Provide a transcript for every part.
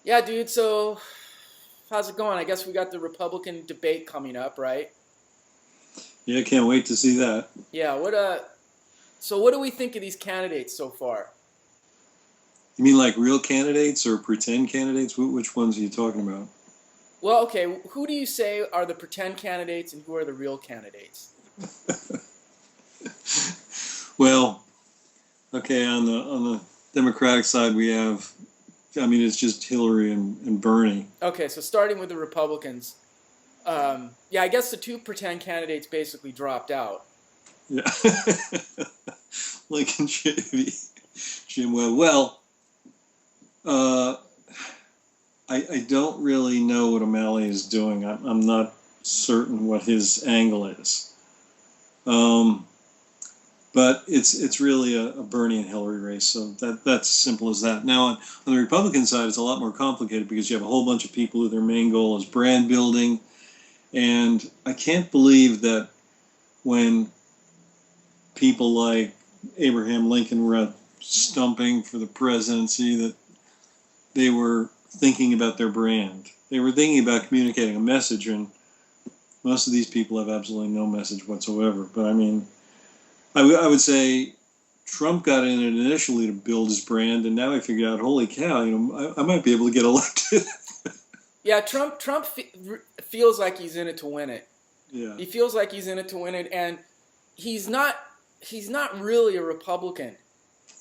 Yeah, dude. So, how's it going? I guess we got the Republican debate coming up, right? Yeah, can't wait to see that. Yeah. So what do we think of these candidates so far? You mean like real candidates or pretend candidates? Which ones are you talking about? Well, okay. Who do you say are the pretend candidates and who are the real candidates? Well, okay, on the Democratic side, we have, I mean, it's just Hillary and Bernie. Okay. So starting with the Republicans. Yeah, I guess the two pretend candidates basically dropped out. Yeah, Lincoln Chevy, Jim Webb. Well, uh, I don't really know what O'Malley is doing. I'm not certain what his angle is. Um, but it's really a Bernie and Hillary race. So that's simple as that. Now on the Republican side, it's a lot more complicated because you have a whole bunch of people who their main goal is brand building, and I can't believe that when people like Abraham Lincoln were out stumping for the presidency, that they were thinking about their brand. They were thinking about communicating a message, and most of these people have absolutely no message whatsoever. But I mean, I would say Trump got in it initially to build his brand, and now he figured out, holy cow, I might be able to get elected. Yeah, Trump feels like he's in it to win it. Yeah. He feels like he's in it to win it, and he's not. He's not really a Republican.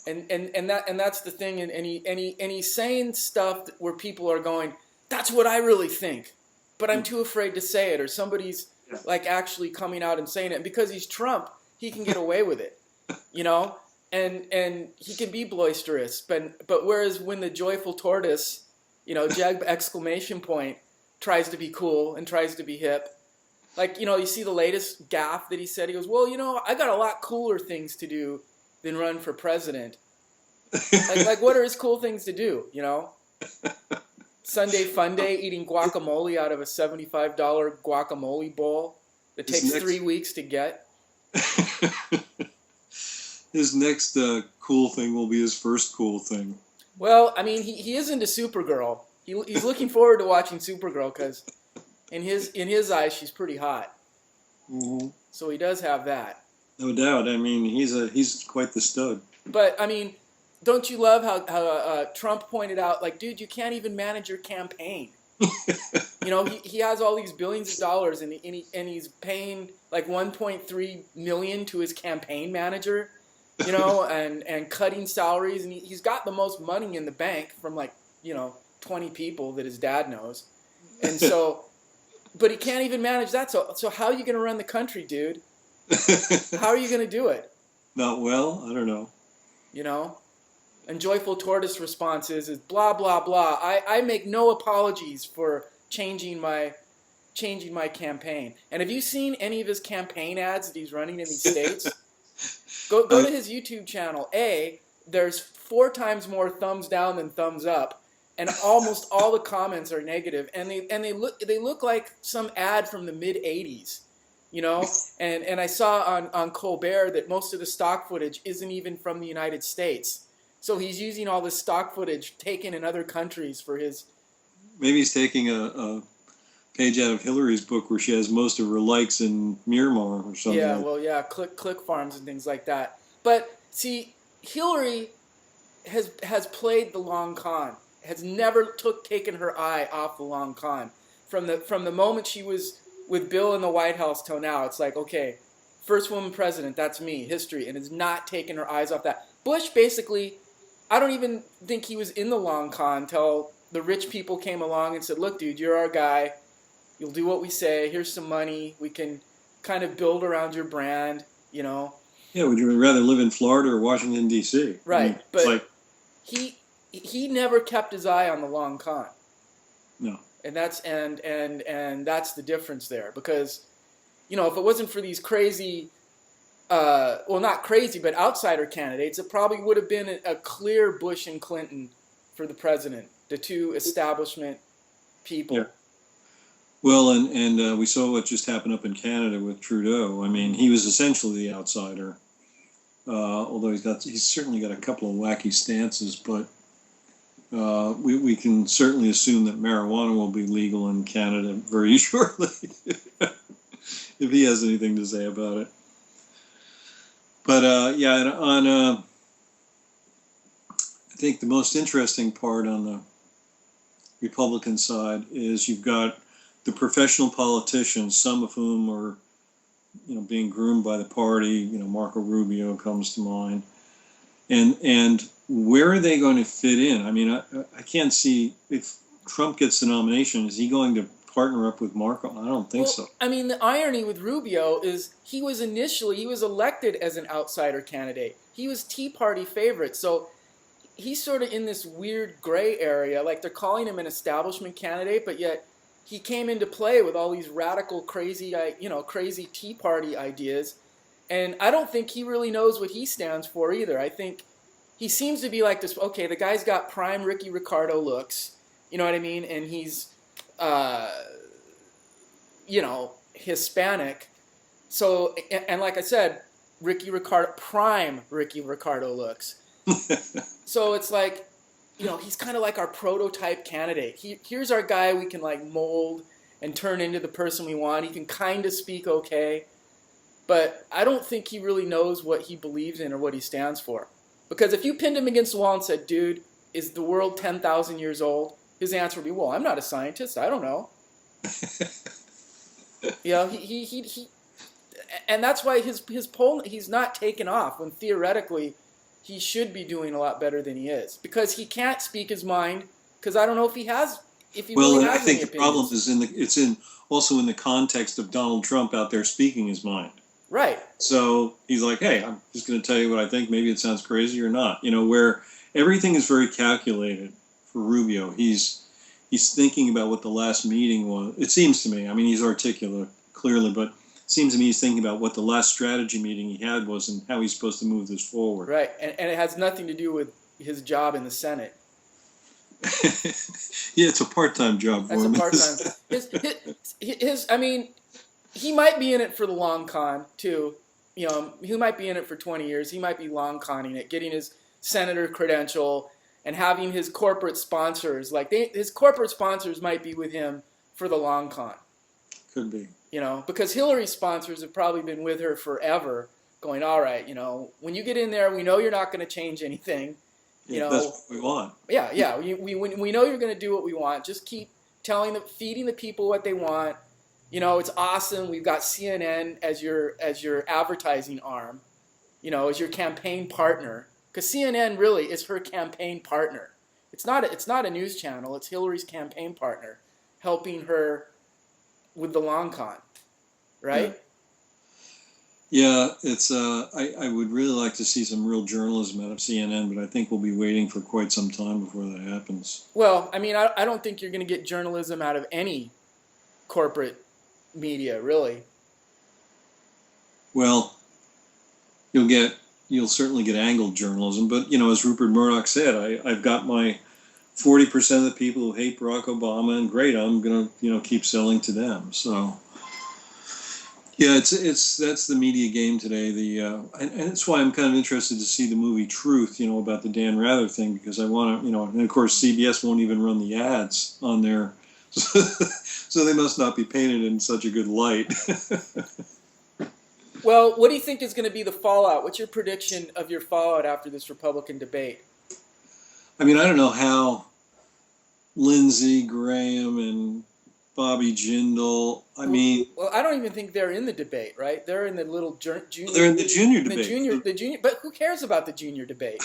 And that's the thing, and he's saying stuff where people are going, that's what I really think, but I'm too afraid to say it, or somebody's Yeah. like actually coming out and saying it. And because he's Trump, he can get away with it, you know, and he can be boisterous. But whereas when the joyful tortoise, Jag exclamation point, tries to be cool and tries to be hip, like you see the latest gaffe that he said. He goes, well, I got a lot cooler things to do than run for president. Like what are his cool things to do? Sunday fun day, eating guacamole out of a $75 guacamole bowl that his takes next 3 weeks to get. his next cool thing will be his first cool thing. Well, I mean, he is into Supergirl. He's looking forward to watching Supergirl because in his eyes she's pretty hot. Mm-hmm. So he does have that. No doubt. I mean, he's quite the stud. But I mean, don't you love how Trump pointed out, like, dude, you can't even manage your campaign. He has all these billions of dollars, and he's paying like 1.3 million to his campaign manager, and cutting salaries, and he's got the most money in the bank from like 20 people that his dad knows, and so, but he can't even manage that. So how are you going to run the country, dude? How are you going to do it? Not well. I don't know. You know. And Joyful Tortoise response is blah blah blah. I make no apologies for changing my campaign. And have you seen any of his campaign ads that he's running in these states? Go to his YouTube channel. There's 4 times more thumbs down than thumbs up, and almost all the comments are negative. And they look like some ad from the mid '80s. And I saw on Colbert that most of the stock footage isn't even from the United States. So he's using all this stock footage taken in other countries for his. Maybe he's taking a page out of Hillary's book where she has most of her likes in Myanmar or something. Yeah, well, yeah, click farms and things like that. But see, Hillary has played the long con. Has never taken her eye off the long con. From the moment she was with Bill in the White House till now, it's like, okay, first woman president, that's me, history, and has not taken her eyes off that. Bush basically, I don't even think he was in the long con until the rich people came along and said, look, dude, you're our guy. You'll do what we say. Here's some money. We can kind of build around your brand, Yeah, would you rather live in Florida or Washington, D.C.? Right, I mean, but he never kept his eye on the long con. No. And that's that's the difference there. Because, if it wasn't for these crazy, well, not crazy, but outsider candidates, it probably would have been a clear Bush and Clinton for the president, the two establishment people. Yeah. Well, and we saw what just happened up in Canada with Trudeau. I mean, he was essentially the outsider, although he's certainly got a couple of wacky stances. But we can certainly assume that marijuana will be legal in Canada very shortly, if he has anything to say about it. But yeah, and on I think the most interesting part on the Republican side is you've got the professional politicians, some of whom are, being groomed by the party. Marco Rubio comes to mind, and where are they going to fit in? I mean, I can't see if Trump gets the nomination, is he going to partner up with Marco? I don't think so. I mean, the irony with Rubio is he was elected as an outsider candidate. He was Tea Party favorite, so he's sort of in this weird gray area. Like, they're calling him an establishment candidate, but yet he came into play with all these radical, crazy Tea Party ideas. And I don't think he really knows what he stands for either. I think he seems to be like this, okay, the guy's got prime Ricky Ricardo looks, you know what I mean? And he's, Hispanic. So, and like I said, prime Ricky Ricardo looks. So it's like, he's kind of like our prototype candidate. Here's our guy we can like mold and turn into the person we want. He can kind of speak okay, but I don't think he really knows what he believes in or what he stands for. Because if you pinned him against the wall and said, dude, is the world 10,000 years old? His answer would be, well, I'm not a scientist. I don't know. He and that's why his poll, he's not taken off when theoretically he should be doing a lot better than he is, because he can't speak his mind, because I don't know if he has, well, really I has think any the problem is also in the context of Donald Trump out there speaking his mind. Right. So he's like, hey, I'm just going to tell you what I think. Maybe it sounds crazy or not. Where everything is very calculated for Rubio. He's thinking about what the last meeting was. It seems to me. I mean, he's articulate clearly, but it seems to me he's thinking about what the last strategy meeting he had was and how he's supposed to move this forward. Right, and it has nothing to do with his job in the Senate. Yeah, it's a part-time job for him. That's a part-time. I mean, he might be in it for the long con too. He might be in it for 20 years. He might be long conning it, getting his senator credential and having his corporate sponsors. His corporate sponsors might be with him for the long con. Could be. Because Hillary's sponsors have probably been with her forever, going, all right, when you get in there, we know you're not going to change anything. That's what we want. Yeah. We know you're going to do what we want. Just keep feeding the people what they want. It's awesome. We've got CNN as your advertising arm, as your campaign partner. Because CNN really is her campaign partner. It's not a news channel. It's Hillary's campaign partner, helping her with the long con, right? Yeah, it's. I would really like to see some real journalism out of CNN, but I think we'll be waiting for quite some time before that happens. Well, I mean, I don't think you're going to get journalism out of any corporate media, really. Well, you'll certainly get angled journalism, but as Rupert Murdoch said, I've got my 40% of the people who hate Barack Obama, and great, I'm gonna keep selling to them. So yeah, that's the media game today. And it's why I'm kind of interested to see the movie Truth, about the Dan Rather thing, because I want to, and of course CBS won't even run the ads on there, so they must not be painted in such a good light. Well, what do you think is going to be the fallout? What's your prediction of your fallout after this Republican debate? I mean, I don't know how Lindsey Graham and Bobby Jindal. Well, I don't even think they're in the debate, right? They're in the little junior. They're in the junior debate. The junior. But who cares about the junior debate?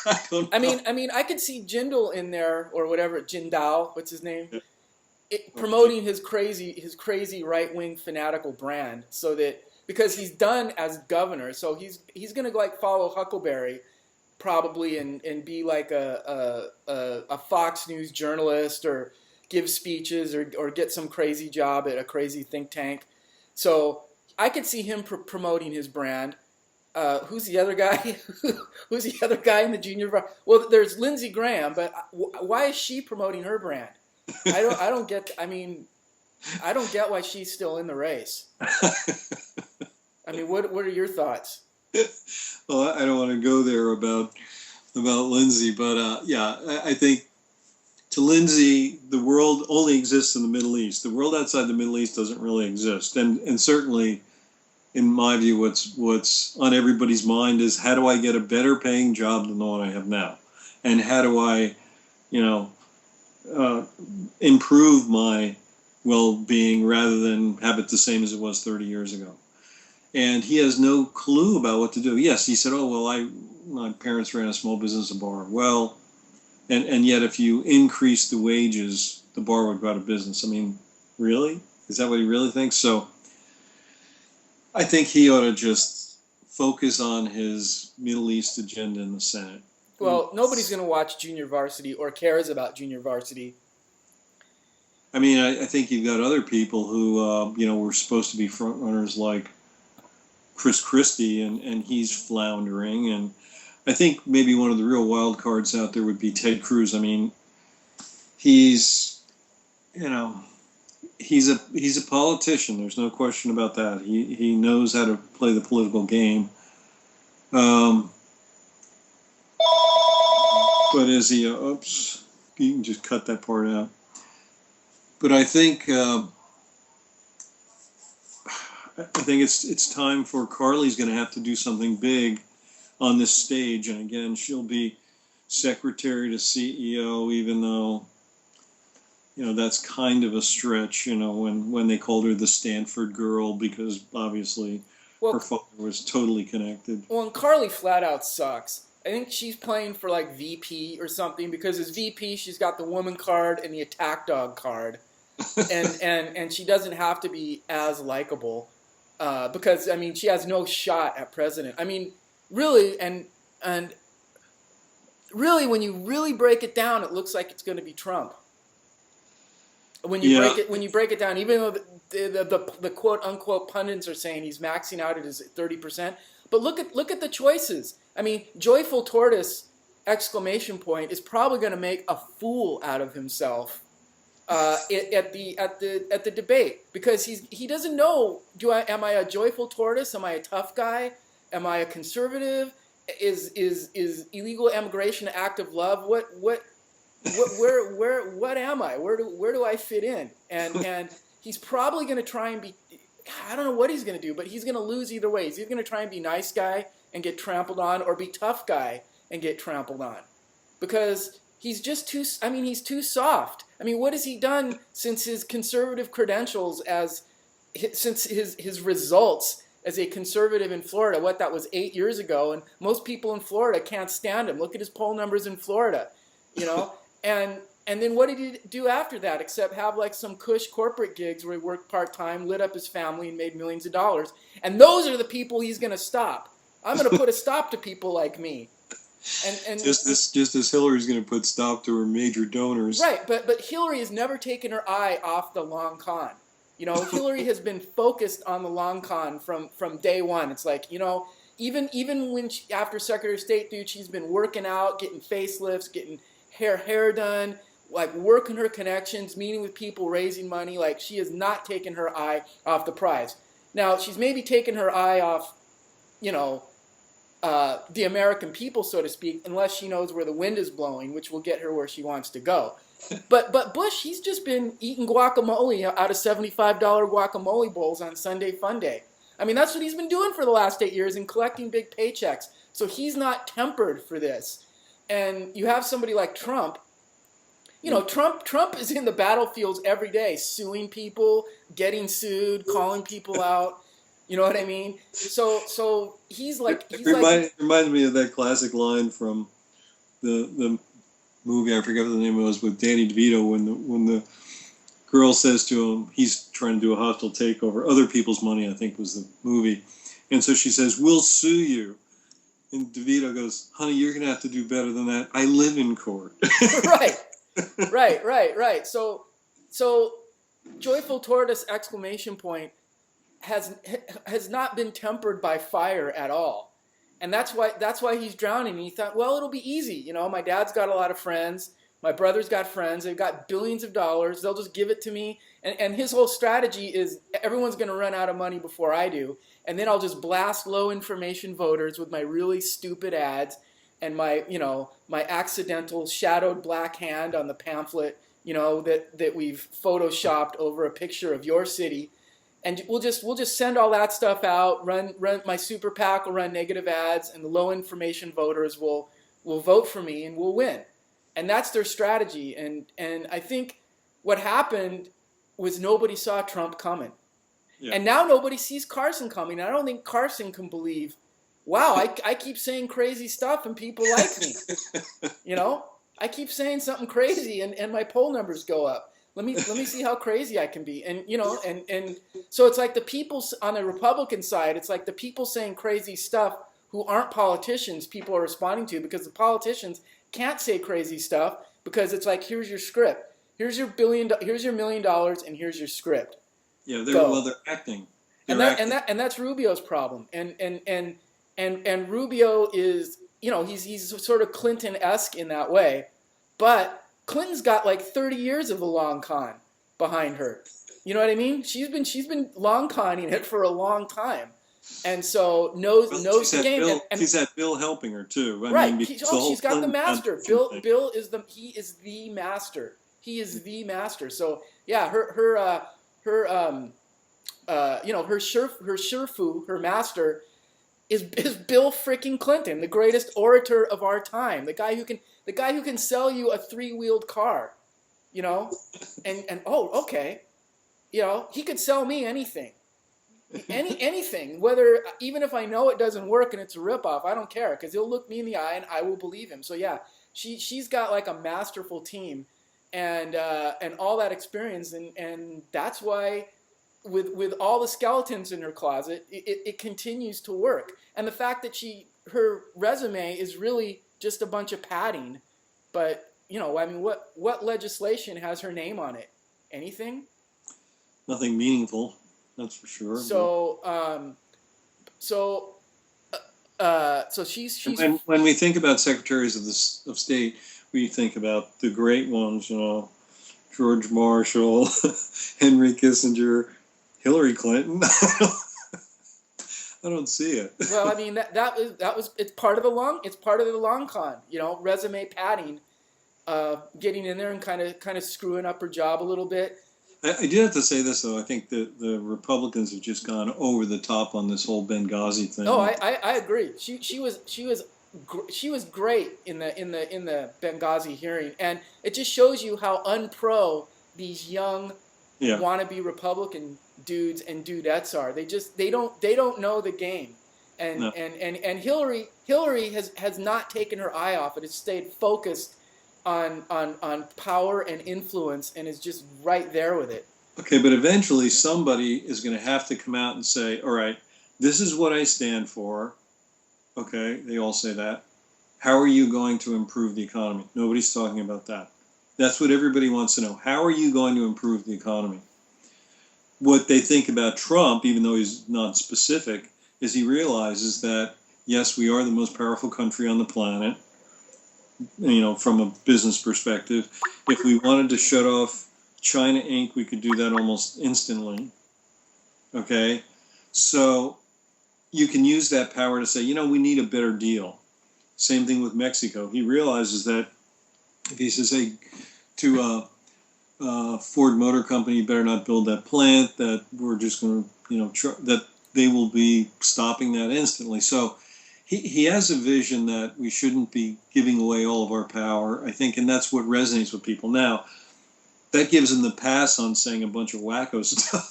I don't know. I mean, I could see Jindal in there, or whatever, Jindal. What's his name? Promoting his crazy right-wing fanatical brand, so that because he's done as governor, so he's gonna follow Huckleberry. Probably and be like a Fox News journalist, or give speeches, or get some crazy job at a crazy think tank. So I could see him promoting his brand. Who's the other guy? Who's the other guy in the junior? Well, there's Lindsey Graham, but why is she promoting her brand? I don't get. I mean, I don't get why she's still in the race. I mean, what are your thoughts? Well, I don't want to go there about Lindsey, but yeah, I think to Lindsay, the world only exists in the Middle East. The world outside the Middle East doesn't really exist, and certainly, in my view, what's on everybody's mind is how do I get a better paying job than the one I have now, and how do I, improve my well-being rather than have it the same as it was 30 years ago. And he has no clue about what to do. Yes, he said, "Oh well, my parents ran a small business, a bar." Well, and yet if you increase the wages, the bar would go out of business. I mean, really? Is that what he really thinks? So I think he ought to just focus on his Middle East agenda in the Senate. Well, nobody's going to watch Junior Varsity or cares about Junior Varsity. I mean, I think you've got other people who, were supposed to be front runners like Chris Christie, and he's floundering. And I think maybe one of the real wild cards out there would be Ted Cruz. I mean, he's a politician. There's no question about that. He knows how to play the political game. But is he? Oops, you can just cut that part out. But I think it's time for Carly's going to have to do something big on this stage, and again, she'll be secretary to CEO, even though that's kind of a stretch. When they called her the Stanford girl, because obviously her father was totally connected. Well, and Carly flat out sucks. I think she's playing for like VP or something, because as VP she's got the woman card and the attack dog card, and she doesn't have to be as likable, because I mean she has no shot at president. I mean, really, and really, when you really break it down, it looks like it's going to be Trump. When you break it down, even though the quote unquote pundits are saying he's maxing out at his 30%, but look at the choices. I mean, Joyful Tortoise ! Is probably going to make a fool out of himself at the debate, because he doesn't know. Am I a joyful tortoise? Am I a tough guy? Am I a conservative? Is illegal immigration an act of love? What am I? Where do I fit in? And he's probably going to try and be. I don't know what he's going to do, but he's going to lose either way. He's either going to try and be nice guy and get trampled on, or be tough guy and get trampled on, because he's just too. I mean, he's too soft. I mean, what has he done since his conservative credentials, since his results as a conservative in Florida? What, that was 8 years ago, and most people in Florida can't stand him. Look at his poll numbers in Florida, And then what did he do after that, except have like some cush corporate gigs where he worked part-time, lit up his family, and made millions of dollars? And those are the people he's going to stop. I'm going to put a stop to people like me. And just as Hillary's going to put stop to her major donors. Right, but Hillary has never taken her eye off the long con. Hillary has been focused on the long con from day one. It's like, even when after Secretary of State, dude, she's been working out, getting facelifts, getting hair done, like working her connections, meeting with people, raising money. Like, she has not taken her eye off the prize. Now, she's maybe taken her eye off, the American people, so to speak, unless she knows where the wind is blowing, which will get her where she wants to go. But Bush, he's just been eating guacamole out of $75 guacamole bowls on Sunday Fun Day. I mean, that's what he's been doing for the last 8 years, and collecting big paychecks. So he's not tempered for this. And you have somebody like Trump. Trump is in the battlefields every day, suing people, getting sued, calling people out. You know what I mean? So he's like. Reminds me of that classic line from the movie. I forget what the name was, with Danny DeVito, when the girl says to him, he's trying to do a hostile takeover, other people's money, I think was the movie, and so she says, "We'll sue you." And DeVito goes, "Honey, you're going to have to do better than that. I live in court." Right. So Joyful Tortoise! Has not been tempered by fire at all. And that's why he's drowning. And he thought, well, it'll be easy. My dad's got a lot of friends. My brother's got friends. They've got billions of dollars. They'll just give it to me. And his whole strategy is everyone's going to run out of money before I do. And then I'll just blast low information voters with my really stupid ads. and my, my accidental shadowed black hand on the pamphlet, that we've photoshopped over a picture of your city, and we'll just send all that stuff out. Run my super PAC will run negative ads, and the low information voters will vote for me, and we'll win. And that's their strategy. And I think what happened was nobody saw Trump coming. Yeah. And now nobody sees Carson coming. I don't think Carson can believe, wow, I keep saying crazy stuff and people like me. I keep saying something crazy and my poll numbers go up. Let me see how crazy I can be. And and so it's like the people on the Republican side, it's like the people saying crazy stuff who aren't politicians, people are responding to, because the politicians can't say crazy stuff, because it's like, here's your script. Here's your $1 million, and here's your script. Yeah, they're acting. And that's Rubio's problem. And Rubio is, he's sort of Clinton-esque in that way, but Clinton's got like 30 years of the long con behind her. You know what I mean? She's been long conning it for a long time, and so knows the game. She's had Bill helping her too. She's got the master. Bill is the master. He is the master. So yeah, her Sherfu, her master, is Bill freaking Clinton, the greatest orator of our time, the guy who can sell you a 3-wheeled car, and oh, okay, he could sell me anything, anything, whether, even if I know it doesn't work and it's a ripoff, I don't care, because he'll look me in the eye and I will believe him. So yeah, she's got like a masterful team, and all that experience, and that's why, with all the skeletons in her closet, it continues to work. And the fact that her resume is really just a bunch of padding, but what legislation has her name on it? Anything? Nothing meaningful, that's for sure. So she's when we think about secretaries of state, we think about the great ones, George Marshall, Henry Kissinger, Hillary Clinton. I don't see it. Well, I mean it's part of the long con, resume padding, getting in there and kind of screwing up her job a little bit. I do have to say this though. I think the Republicans have just gone over the top on this whole Benghazi thing. Oh, I agree. She was great in the Benghazi hearing, and it just shows you how unpro these young wannabe Republican dudes and dudettes are. They don't know the game, and Hillary has not taken her eye off it. Has stayed focused on power and influence, and is just right there with it. Okay, but eventually somebody is going to have to come out and say, all right, this is what I stand for. Okay, they all say that. How are you going to improve the economy? Nobody's talking about that. That's what everybody wants to know. How are you going to improve the economy? What they think about Trump, even though he's not specific, is he realizes that, yes, we are the most powerful country on the planet, from a business perspective. If we wanted to shut off China Inc., we could do that almost instantly. Okay? So you can use that power to say, we need a better deal. Same thing with Mexico. He realizes that if he says, hey, to Ford Motor Company, you better not build that plant, that we're just going to, that they will be stopping that instantly. So he has a vision that we shouldn't be giving away all of our power, I think, and that's what resonates with people. Now, that gives him the pass on saying a bunch of wacko stuff.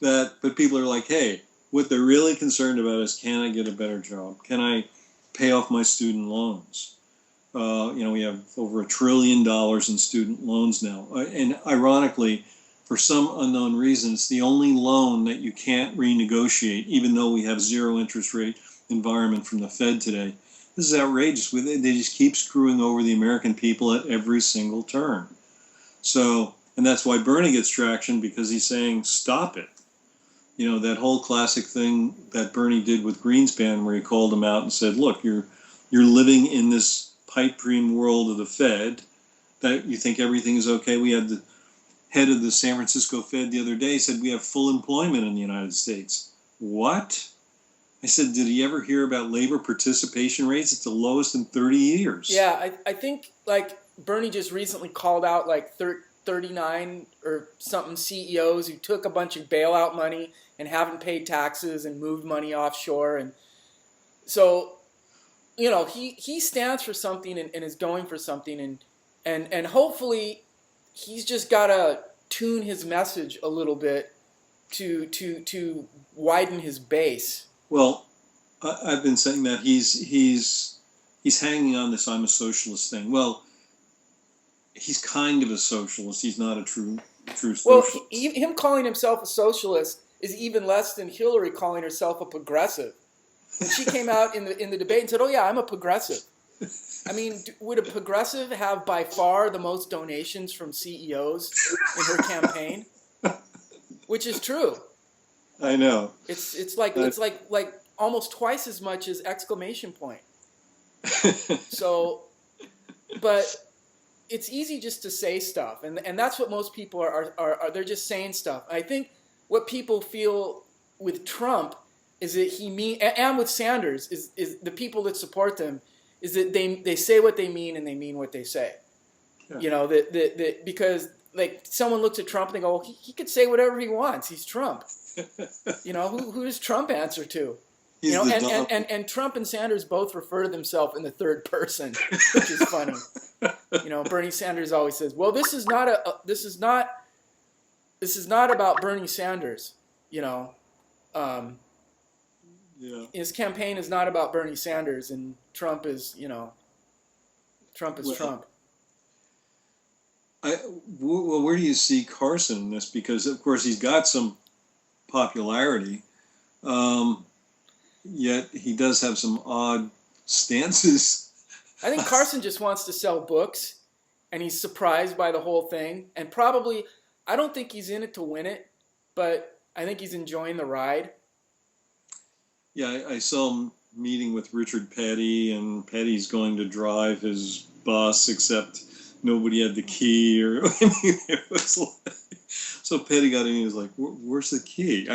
But people are like, hey, what they're really concerned about is, can I get a better job? Can I pay off my student loans? We have over $1 trillion in student loans now. And ironically, for some unknown reason, it's the only loan that you can't renegotiate, even though we have zero interest rate environment from the Fed today. This is outrageous. They just keep screwing over the American people at every single turn. So, and that's why Bernie gets traction, because he's saying, stop it. That whole classic thing that Bernie did with Greenspan, where he called him out and said, look, you're living in this pipe dream world of the Fed, that you think everything is okay. We had the head of the San Francisco Fed the other day said we have full employment in the United States. What? I said, did he ever hear about labor participation rates? It's the lowest in 30 years. Yeah, I think like Bernie just recently called out like 39 or something CEOs who took a bunch of bailout money and haven't paid taxes and moved money offshore. And so, he stands for something and is going for something. And hopefully he's just got to tune his message a little bit to widen his base. Well, I've been saying that he's hanging on this "I'm a socialist" thing. Well, he's kind of a socialist. He's not a true socialist. Well, him calling himself a socialist is even less than Hillary calling herself a progressive. And she came out in the debate and said, "Oh yeah, I'm a progressive." I mean, would a progressive have by far the most donations from CEOs in her campaign? Which is true. I know. It's like almost twice as much as exclamation point. So, but it's easy just to say stuff, and that's what most people are they're just saying stuff. I think what people feel with Trump is that and with Sanders is the people that support them is that they say what they mean and they mean what they say. Yeah. That because like someone looks at Trump and they go, well, he could say whatever he wants. He's Trump. Who does Trump answer to? And Trump and Sanders both refer to themselves in the third person, which is funny. Bernie Sanders always says, "Well, this is not about Bernie Sanders." His campaign is not about Bernie Sanders, and Trump is, Trump is Trump. Well, where do you see Carson in this? Because of course he's got some popularity. Yet he does have some odd stances. I think Carson just wants to sell books, and he's surprised by the whole thing. And probably, I don't think he's in it to win it, but I think he's enjoying the ride. Yeah, I saw him meeting with Richard Petty, and Petty's going to drive his bus, except nobody had the key. It was like, so Petty got in and he was like, "Where's the key?"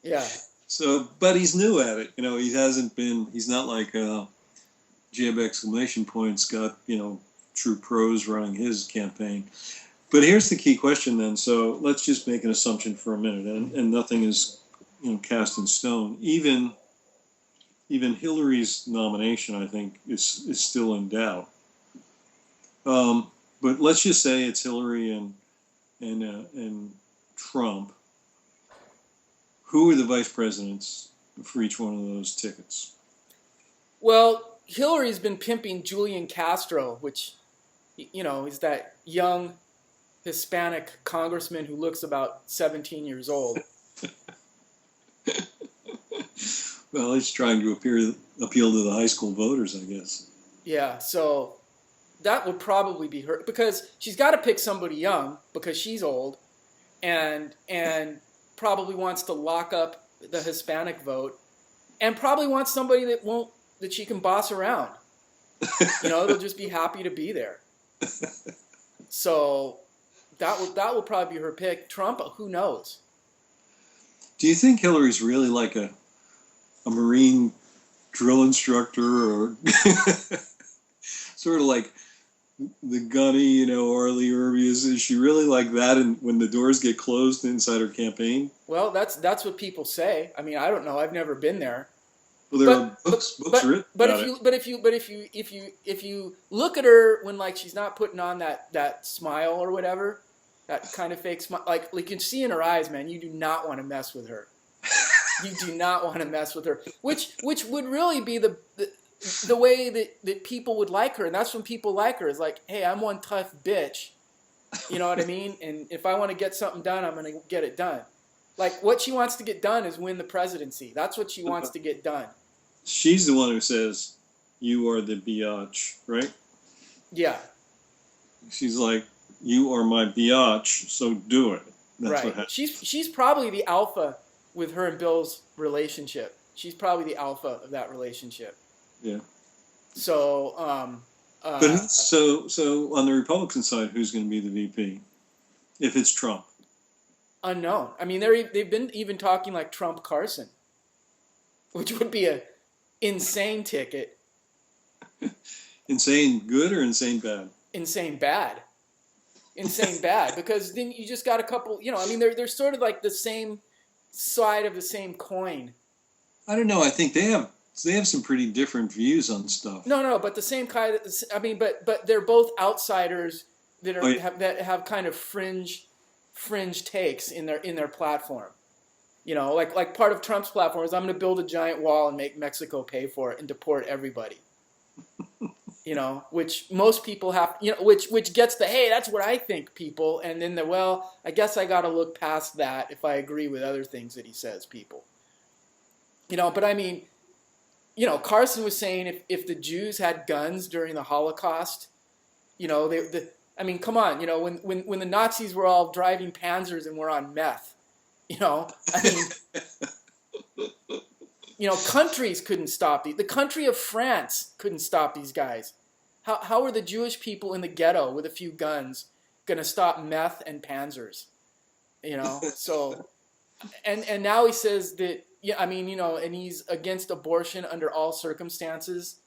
Yeah. So, but he's new at it. He hasn't been. He's not like Jib exclamation points got true pros running his campaign. But here's the key question then. So let's just make an assumption for a minute, and nothing is cast in stone. Even Hillary's nomination, I think, is still in doubt. But let's just say it's Hillary and Trump. Who are the vice presidents for each one of those tickets? Well, Hillary's been pimping Julian Castro, which, is that young Hispanic congressman who looks about 17 years old. Well, he's trying to appeal to the high school voters, I guess. Yeah, so that would probably be her, because she's got to pick somebody young because she's old, and probably wants to lock up the Hispanic vote, and probably wants somebody that she can boss around. They'll just be happy to be there. So that will probably be her pick. Trump, who knows? Do you think Hillary's really like a Marine drill instructor, or sort of like the gunny, R. Lee Erby? Is she really like that? And when the doors get closed inside her campaign? Well, that's what people say. I mean, I don't know. I've never been there. Well, there are books written about it. But if you look at her when she's not putting on that smile or whatever, that kind of fake smile, like you can see in her eyes, man, you do not want to mess with her. You do not want to mess with her, which would really be the way that people would like her, and that's when people like her, is like, hey, I'm one tough bitch, you know what I mean? And if I want to get something done, I'm going to get it done. Like, what she wants to get done is win the presidency. That's what she wants to get done. She's the one who says, "You are the biatch," right? Yeah. She's like, "You are my biatch, so do it." That's right. What happens. She's probably the alpha with her and Bill's relationship. She's probably the alpha of that relationship. Yeah. So, but so on the Republican side, who's going to be the VP if it's Trump? Unknown. I mean, they've been even talking like Trump Carson. which would be a insane ticket. Insane good or insane bad? Insane bad. Insane bad, because then you just got a couple, I mean, they're sort of like the same side of the same coin. I don't know. I think they have some pretty different views on stuff. No, but the same kind of, I mean, but they're both outsiders that Oh, yeah. have kind of fringe takes in their platform. Like part of Trump's platform is, I'm going to build a giant wall and make Mexico pay for it and deport everybody. Which most people have, which gets the, hey, that's what I think, people. And then well, I guess I got to look past that if I agree with other things that he says, people. But I mean, Carson was saying if the Jews had guns during the Holocaust, I mean, come on, when the Nazis were all driving Panzers and were on meth, I mean, countries couldn't stop these. The country of France couldn't stop these guys. How are the Jewish people in the ghetto with a few guns going to stop meth and Panzers? So, and now he says that, I mean, and he's against abortion under all circumstances.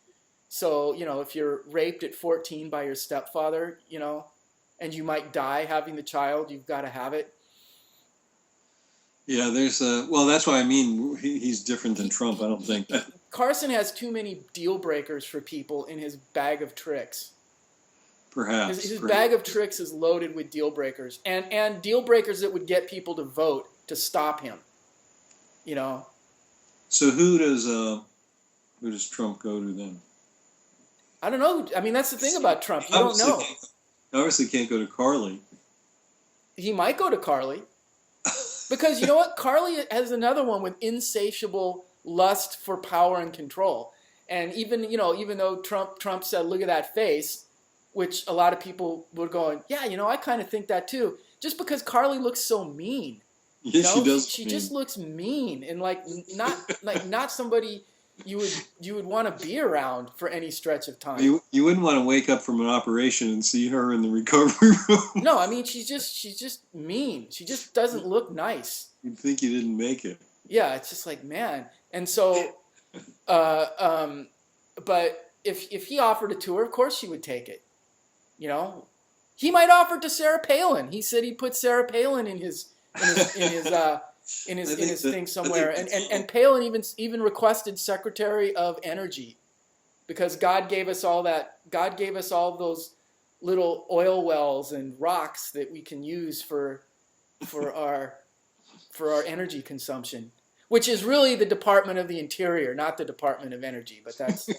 So, if you're raped at 14 by your stepfather, and you might die having the child, you've got to have it. Yeah, well, that's why I mean he's different than Trump, I don't think. Carson has too many deal breakers for people in his bag of tricks. Perhaps. His bag of tricks is loaded with deal breakers, and deal breakers that would get people to vote to stop him. So who does Trump go to then? I don't know. I mean, that's the thing about Trump. You don't know. Obviously can't go to Carly. He might go to Carly. Because you know what? Carly has another one with insatiable lust for power and control. And even though Trump said, look at that face, which a lot of people were going, yeah, I kind of think that too. Just because Carly looks so mean. Yes, she does. She just looks mean and not somebody you would want to be around for any stretch of time. You wouldn't want to wake up from an operation and see her in the recovery room. No, I mean she's just mean. She just doesn't look nice. You'd think you didn't make it. Yeah, it's just like, man. And so, but if he offered a tour, of course she would take it. He might offer it to Sarah Palin. He said he'd put Sarah Palin in his thing somewhere, and Palin even requested Secretary of Energy, because God gave us all those little oil wells and rocks that we can use for our energy consumption, which is really the Department of the Interior, not the Department of Energy. But that's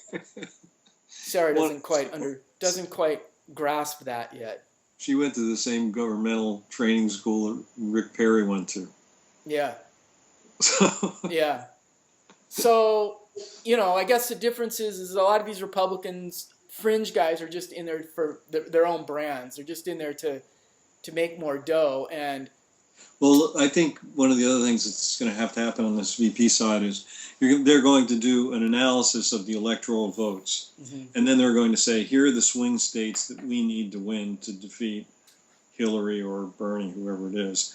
Sarah doesn't quite grasp that yet. She went to the same governmental training school that Rick Perry went to. Yeah. Yeah. So, I guess the difference is a lot of these Republicans, fringe guys, are just in there for their own brands. They're just in there to make more dough. And well, I think one of the other things that's going to happen on this VP side is they're going to do an analysis of the electoral votes. Mm-hmm. And then they're going to say, here are the swing states that we need to win to defeat Hillary or Bernie, whoever it is.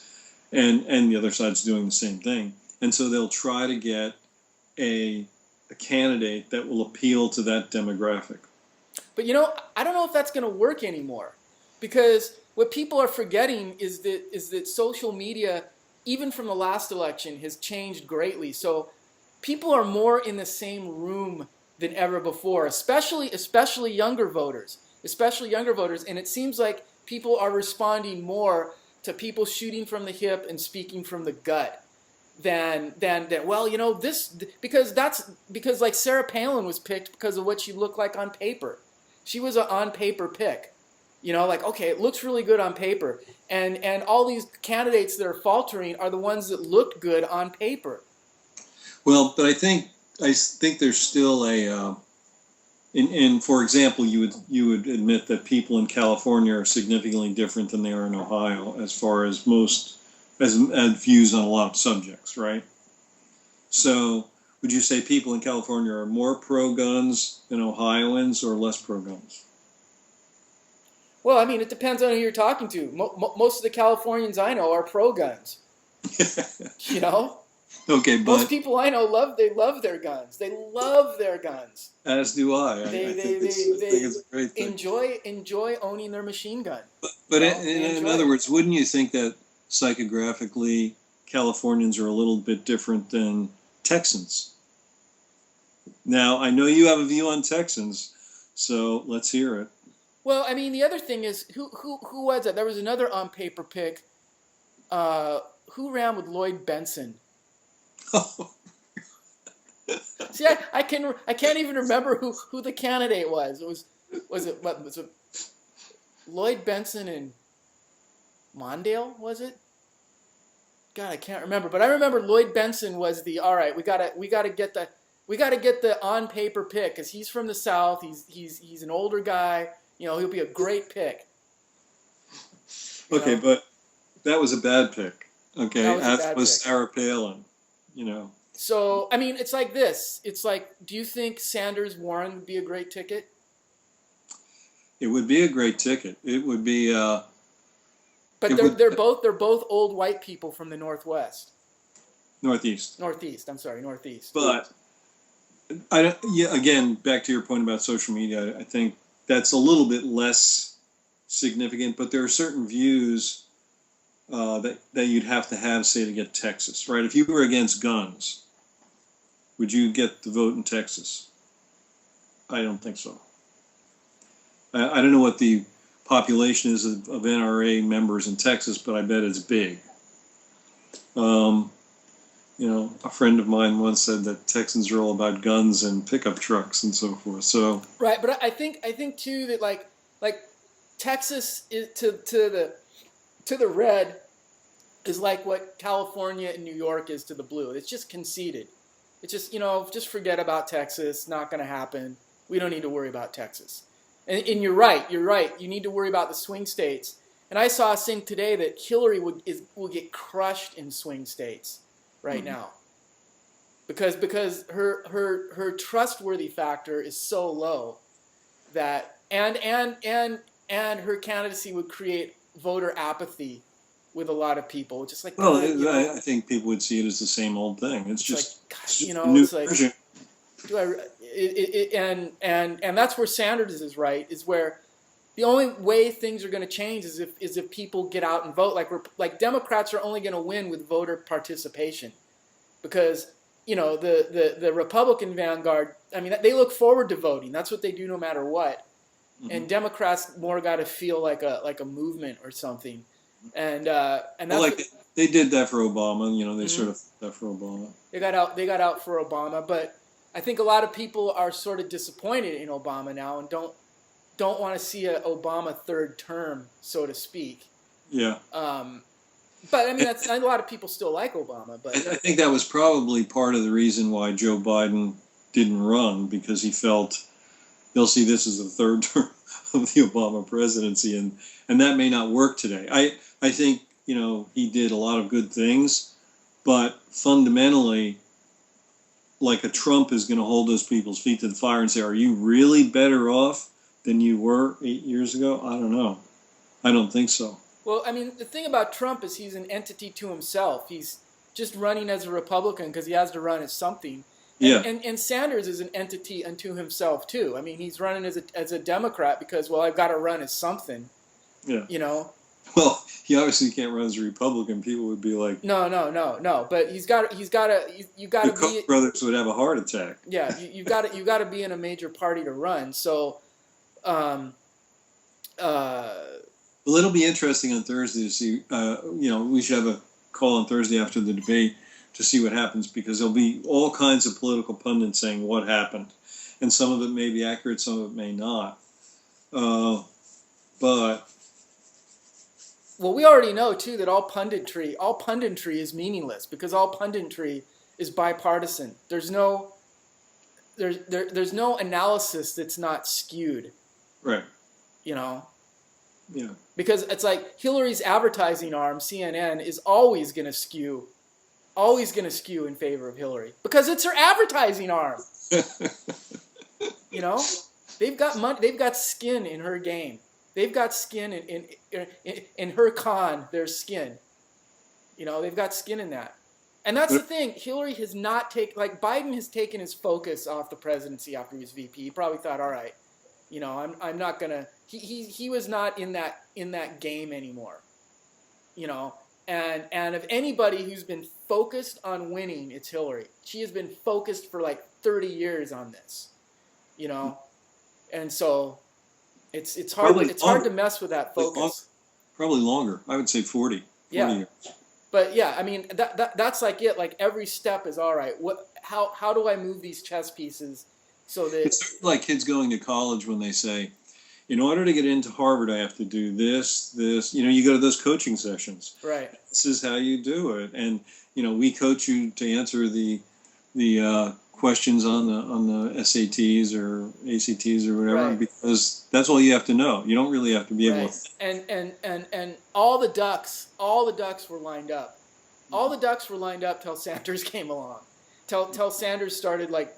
And the other side's doing the same thing. And so they'll try to get a candidate that will appeal to that demographic. But I don't know if that's going to work anymore, because what people are forgetting is that social media, even from the last election, has changed greatly. So people are more in the same room than ever before, especially younger voters. And it seems like people are responding more to people shooting from the hip and speaking from the gut than well, because like Sarah Palin was picked because of what she looked like on paper. She was an on paper pick. Okay, it looks really good on paper. And all these candidates that are faltering are the ones that looked good on paper. Well, but I think there's still a and for example, you would admit that people in California are significantly different than they are in Ohio as far as as views on a lot of subjects, right? So would you say people in California are more pro-guns than Ohioans or less pro-guns? Well, I mean, it depends on who you're talking to. Most of the Californians I know are pro-guns. Okay, Most but people I know love their guns. They love their guns. as do I. They I they think it's they, I think they it's a great thing. enjoy owning their machine gun. But They in enjoy other it. words, wouldn't you think that psychographically Californians are a little bit different than Texans? Now, I know you have a view on Texans, so let's hear it. Well, I mean, the other thing is who was it? There was another on paper pick. Who ran with Lloyd Benson? See, I can't even remember who the candidate was. Was it Lloyd Benson and Mondale? Was it? God, I can't remember. But I remember Lloyd Benson was the all right. We gotta get the on paper pick because he's from the South. He's an older guy. You know, he'll be a great pick. Okay, but that was a bad pick. Okay, That was a as bad was pick. Sarah Palin. You know, So, I mean, it's like this. It's like, do you think Sanders Warren would be a great ticket? it would be a great ticket. It would be. But It they're would- they're both old white people from the Northwest. Northeast. Northeast. I'm sorry, Northeast. But yeah, again, back to your point about social media, I think that's a little bit less significant. But there are certain views that you'd have to have, say, to get Texas, right? If you were against guns, would you get the vote in Texas? I don't think so. I don't know what the population is of NRA members in Texas, but I bet it's big. You know, a friend of mine once said that Texans are all about guns and pickup trucks and so forth. So Right, but I think too that like Texas is to the red is like what California and New York is to the blue. It's just conceded. It's just, you know, just forget about Texas. Not going to happen. We don't need to worry about Texas. And you're right. You're right. You need to worry about the swing states. And I saw a thing today that Hillary will get crushed in swing states right now, because her trustworthy factor is so low that and her candidacy would create voter apathy with a lot lot just like, well, you know, I think people would see it as the same old thing. It's just, like, it's you just know, a new it's like, version. do and that's where Sanders is right, is where the only way things are going to change is if people get out and vote. Like Democrats are only going to win with voter participation, because you know the Republican vanguard. I mean, they look forward to voting. That's what they do no matter what. Mhm. And Democrats more got to feel like a movement or something. And that's Well, like they did that for Obama. You know, they Mhm. sort of did that for Obama. They got out for Obama, but I think a lot of people are sort of disappointed in Obama now and don't want to see a Obama third term, so to speak. Yeah. But I mean, that's a lot of people still like Obama. But I think that was probably part of the reason why Joe Biden didn't run, because he felt they'll see this as the third term of the Obama presidency, and that may not work today. I think, you know, he did a lot of good things, but fundamentally, like a Trump is going to hold those people's feet to the fire and say, are you really better off than you were 8 years ago? I don't know. I don't think so. well, I mean, the thing about Trump is he's an entity to himself. He's just running as a Republican because he has to run as something. Yeah. And Sanders is an entity unto himself too. I mean, he's running as a Democrat because, well, I've got to run as something. Yeah. You know. Well, he obviously can't run as a Republican. People would be like, No. But you got to the be. Koch brothers would have a heart attack. Yeah, you've got to be in a major party to run. So, Well, it'll be interesting on Thursday to see. You know, we should have a call on Thursday after the debate to see what happens, because there'll be all kinds of political pundits saying what happened, and some of it may be accurate, some of it may not. But well, we already know too that all punditry is meaningless, because all punditry is bipartisan. There's no analysis that's not skewed. right, You know. yeah. Because it's like Hillary's advertising arm, CNN, is always going to skew in favor of Hillary, because it's her advertising arm. You know, they've got money, they've got skin in her game. They've got skin in her con. There's skin. You know, they've got skin in that. And that's the thing. Hillary has not taken, like, Biden has taken his focus off the presidency after he was VP. He probably thought, all right, I'm not gonna. He was not in that game anymore. And if anybody who's been focused on winning, it's Hillary. She has been focused for like 30 years on this, and so it's hard to mess with that focus. Probably longer. I would say 40 years. But yeah, I mean that's like it. Like every step is all right. How do I move these chess pieces so that it's like kids going to college when they say, in order to get into Harvard, I have to do this. You go to those coaching sessions. Right. This is how you do it, and we coach you to answer the questions on the SATs or ACTs or whatever, right. because that's all you have to know. You don't really have to be able to. And all the ducks were lined up. All the ducks were lined up till Sanders came along. Till Sanders started like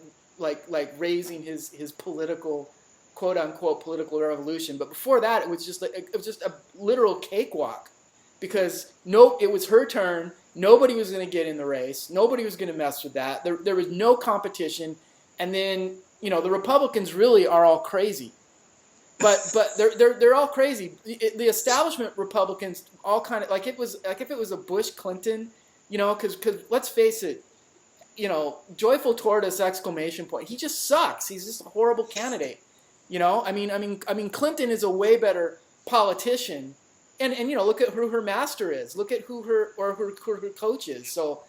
raising his political, quote unquote, political revolution. But before that, it was just a literal cakewalk, because it was her turn. Nobody was going to get in the race. Nobody was going to mess with that. There was no competition. And then the Republicans really are all crazy. But they're all crazy. The establishment Republicans all kind of like if it was a Bush Clinton, because let's face it, joyful Tortoise ! He just sucks. He's just a horrible candidate. I mean Clinton is a way better politician, and look at who her master is. Look at who her coach is. So,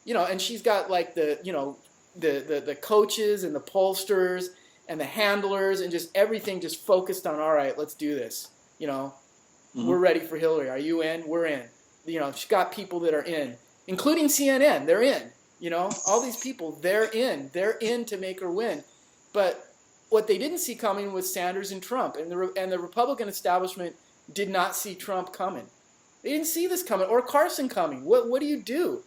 and she's got like the coaches and the pollsters and the handlers and just everything just focused on, all right, let's do this. We're ready for Hillary. Are you in? We're in. She's got people that are in, including CNN. They're in. All these people, they're in. They're in to make her win. But what they didn't see coming was Sanders and Trump, and the Republican establishment did not see Trump coming. They didn't see this coming, or Carson coming. What do you do?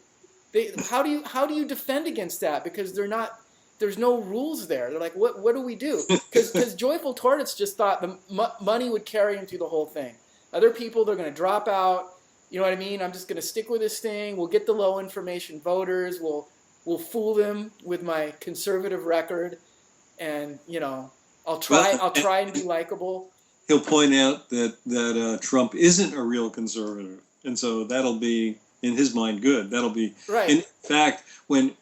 How do you defend against that? Because there's no rules there. They're like, what do we do? Because Joyful Tortoise just thought the money would carry him through the whole thing. Other people, they're going to drop out. You know what I mean? I'm just going to stick with this thing. We'll get the low information voters. We'll fool them with my conservative record, and I'll try and be likable. He'll point out that Trump isn't a real conservative, and so that'll be, in his mind, good. That'll be right. In fact, when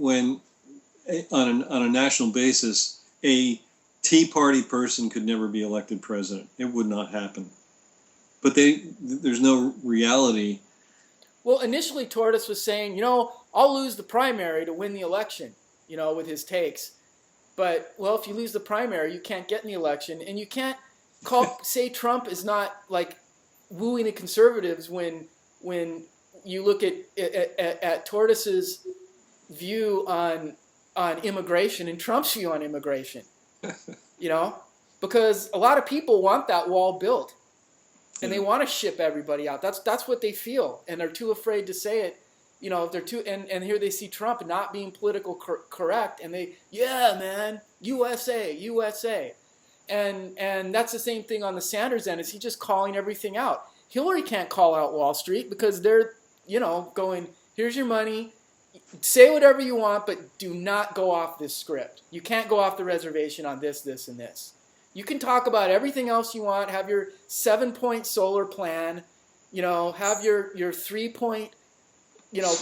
on a national basis, a Tea Party person could never be elected president. It would not happen. But there's no reality. Well, initially Tortoise was saying, I'll lose the primary to win the election, with his takes. But, well, if you lose the primary, you can't get in the election, and you can't say Trump is not like wooing the conservatives when you look at Tortoise's view on immigration and Trump's view on immigration. Because a lot of people want that wall built, and they want to ship everybody out. That's what they feel, and they're too afraid to say it. If they're too, and here they see Trump not being political correct, and man, USA. And that's the same thing on the Sanders end. Is he just calling everything out? Hillary can't call out Wall Street because they're, going, here's your money, say whatever you want, but do not go off this script. You can't go off the reservation on this, this, and this. You can talk about everything else you want, have your 7-point solar plan, have your 3-point,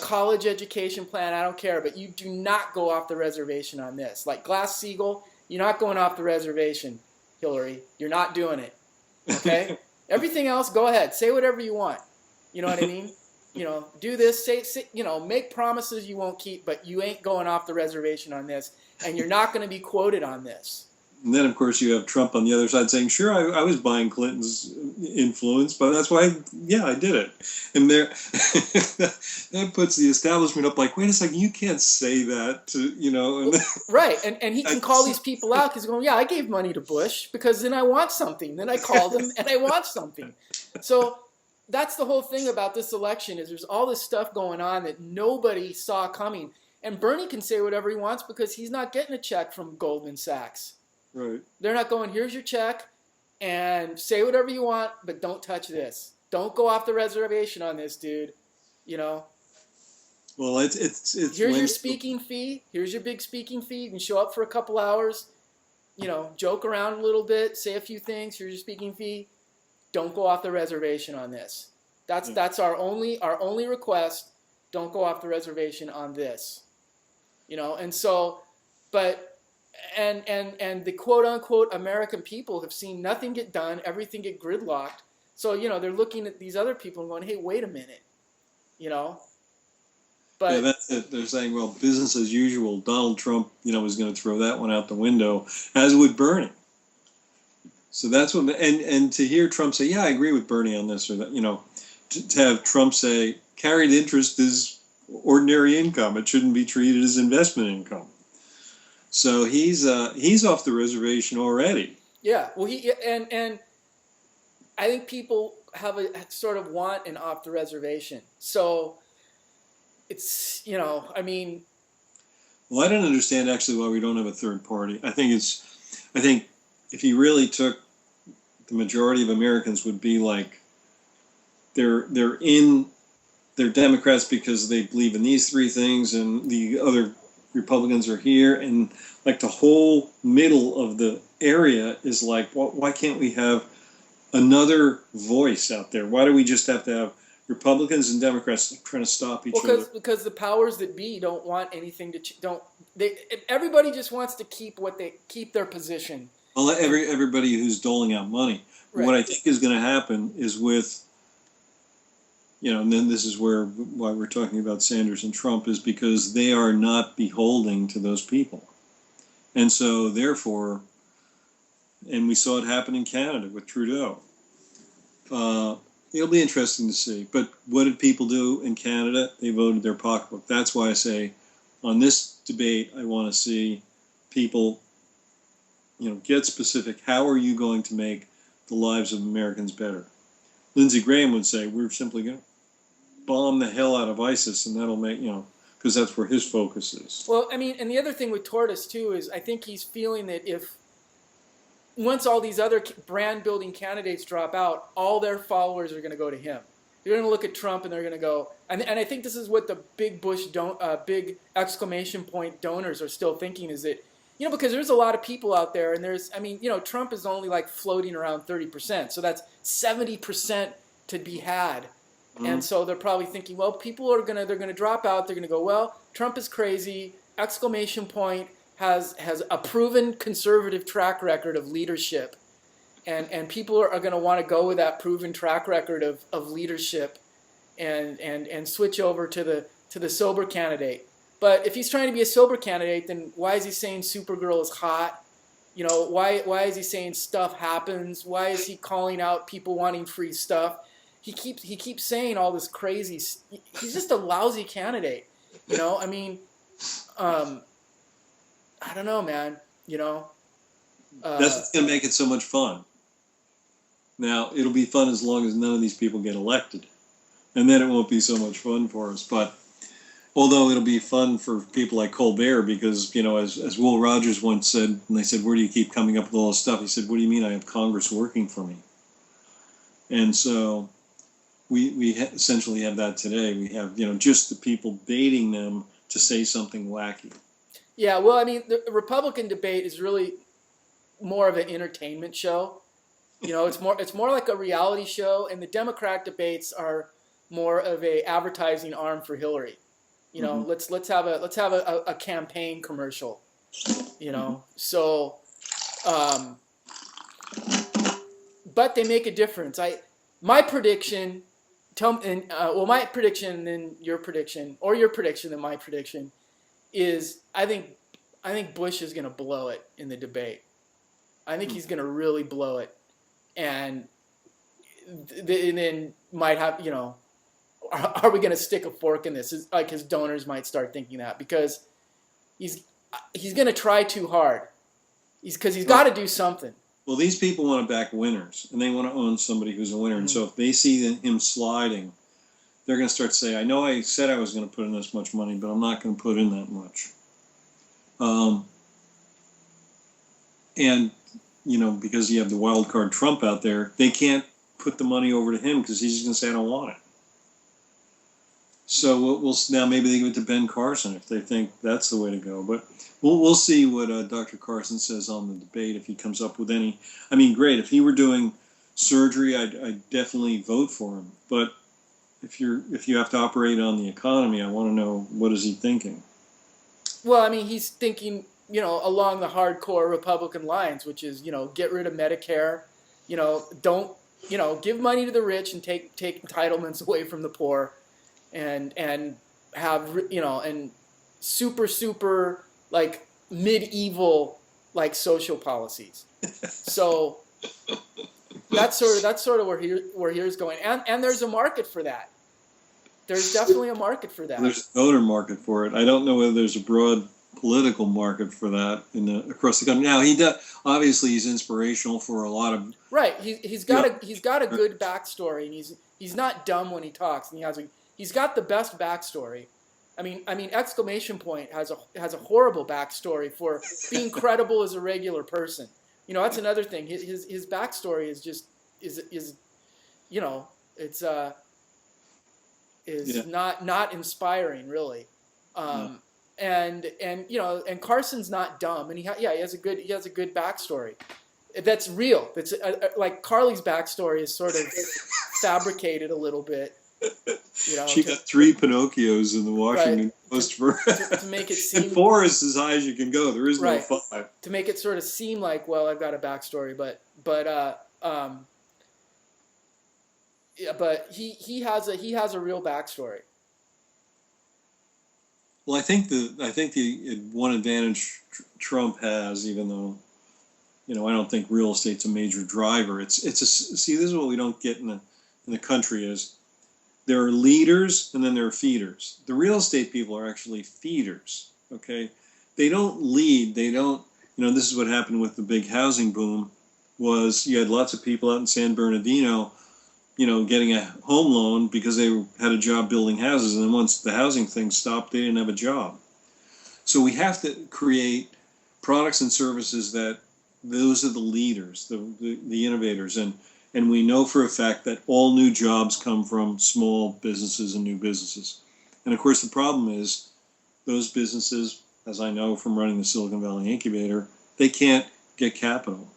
college education plan, I don't care, but you do not go off the reservation on this. Like Glass-Steagall, you're not going off the reservation, Hillary. You're not doing it, okay? Everything else, go ahead. Say whatever you want. You know what I mean? Do this, say, make promises you won't keep, but you ain't going off the reservation on this, and you're not going to be quoted on this. And then, of course, you have Trump on the other side saying, sure, I was buying Clinton's influence, but that's why, I did it. And there, that puts the establishment up like, wait a second, you can't say that to, Right, and he can call these people out because he's going, I gave money to Bush because then I want something. Then I called him and I want something. So that's the whole thing about this election is there's all this stuff going on that nobody saw coming. And Bernie can say whatever he wants because he's not getting a check from Goldman Sachs. Right. They're not going, here's your check, and say whatever you want, but don't touch this. Don't go off the reservation on this, dude. Well, it's Here's when your speaking fee. Here's your big speaking fee. You can show up for a couple hours, joke around a little bit, say a few things. Here's your speaking fee. Don't go off the reservation on this. That's our only request. Don't go off the reservation on this. And so, but and the quote unquote American people have seen nothing get done, everything get gridlocked. So they're looking at these other people and going, hey, wait a minute, But yeah, that's it. They're saying, well, business as usual. Donald Trump, is going to throw that one out the window, as would Bernie. So that's what, and to hear Trump say, yeah, I agree with Bernie on this, or that, to have Trump say carried interest is ordinary income. It shouldn't be treated as investment income. So he's off the reservation already. Yeah, well, and I think people have a sort of want an off the reservation. So it's Well, I don't understand actually why we don't have a third party. I think if you really took the majority of Americans would be like they're Democrats because they believe in these three things, and the other Republicans are here, and like the whole middle of the area is like, why can't we have another voice out there? Why do we just have to have Republicans and Democrats trying to stop each other? Because the powers that be don't want anything to everybody just wants to keep their position. Well, everybody who's doling out money. Right. What I think is going to happen is with, and then this is why we're talking about Sanders and Trump, is because they are not beholden to those people. And so therefore, and we saw it happen in Canada with Trudeau. It'll be interesting to see. But what did people do in Canada? They voted their pocketbook. That's why I say on this debate, I want to see people, get specific. How are you going to make the lives of Americans better? Lindsey Graham would say, we're simply going to bomb the hell out of ISIS, and that'll make, because that's where his focus is. Well, and the other thing with Tortoise, too, is I think he's feeling that once all these other brand-building candidates drop out, all their followers are going to go to him. They're going to look at Trump and they're going to go, and I think this is what the big big exclamation point donors are still thinking, is that, because there's a lot of people out there, and Trump is only like floating around 30%, so that's 70% to be had. Mm-hmm. And so they're probably thinking, well, people they're going to drop out. They're going to go, well, Trump is crazy, exclamation point, has a proven conservative track record of leadership, and people are going to want to go with that proven track record of leadership, and switch over to the sober candidate. But if he's trying to be a sober candidate, then why is he saying Supergirl is hot? Why is he saying stuff happens? Why is he calling out people wanting free stuff? He keeps saying all this crazy. He's just a lousy candidate. I don't know, man. That's what's going to make it so much fun. Now, it'll be fun as long as none of these people get elected. And then it won't be so much fun for us. But although it'll be fun for people like Colbert, because, as Will Rogers once said, and they said, where do you keep coming up with all this stuff? He said, what do you mean I have Congress working for me? And so we essentially have that today. We have, just the people baiting them to say something wacky. Yeah, well, the Republican debate is really more of an entertainment show. It's more like a reality show, and the Democrat debates are more of a advertising arm for Hillary. Mm-hmm. let's have a campaign commercial. So, but they make a difference. My prediction, my prediction, and then your prediction, or your prediction and my prediction, is I think Bush is going to blow it in the debate. I think he's going to really blow it, and then might have, are we going to stick a fork in this? Like his donors might start thinking that, because he's going to try too hard. Because he's got to do something. Well, these people want to back winners, and they want to own somebody who's a winner. Mm-hmm. And so if they see him sliding, they're going to start to say, I know I said I was going to put in this much money, but I'm not going to put in that much. And, because you have the wild card Trump out there, they can't put the money over to him because he's just going to say, I don't want it. So we'll now maybe they give it to Ben Carson if they think that's the way to go. But we'll see what Dr. Carson says on the debate if he comes up with any. I mean, great if he were doing surgery, I'd definitely vote for him. But if you have to operate on the economy, I want to know what is he thinking. Well, I mean, he's thinking, along the hardcore Republican lines, which is, get rid of Medicare, don't, give money to the rich and take entitlements away from the poor, and have, and super like medieval like social policies. So that's sort of where he's going, and there's a market for that. There's definitely a market for that. There's a voter market for it. I don't know whether there's a broad political market for that across the country. Now he does. Obviously, he's inspirational for a lot of. Right. He's got a good backstory, and he's not dumb when he talks, and he's got the best backstory. I mean, exclamation point has a horrible backstory for being credible as a regular person. That's another thing. His backstory is just not inspiring really. And Carson's not dumb, and he has a good backstory that's real. That's like Carly's backstory is sort of fabricated a little bit. She got 3 Pinocchios in the Washington Post for to make it seem, and 4 is as high as you can go. There is no 5. To make it sort of seem like, well, I've got a backstory, but he has a real backstory. Well, I think the one advantage Trump has, even though, I don't think real estate's a major driver. See, this is what we don't get in the country is there are leaders and then there are feeders. The real estate people are actually feeders. Okay, they don't lead. They don't. This is what happened with the big housing boom. Was you had lots of people out in San Bernardino, getting a home loan because they had a job building houses, and then once the housing thing stopped, they didn't have a job. So we have to create products and services that those are the leaders, the innovators, and we know for a fact that all new jobs come from small businesses and new businesses. And of course, the problem is those businesses, as I know from running the Silicon Valley Incubator, they can't get capital.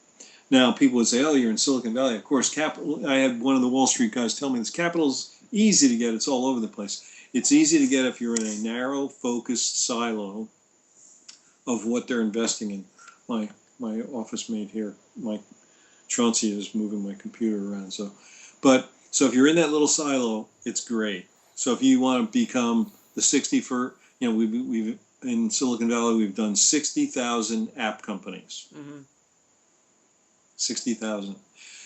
Now, people would say, oh, you're in Silicon Valley. Of course, capital. I had one of the Wall Street guys tell me this capital's easy to get. It's all over the place. It's easy to get if you're in a narrow, focused silo of what they're investing in. My office mate here, Mike Chauncey, is moving my computer around. So if you're in that little silo, it's great. So if you want to become the 61st, we've in Silicon Valley, we've done 60,000 app companies. Mm-hmm. 60,000.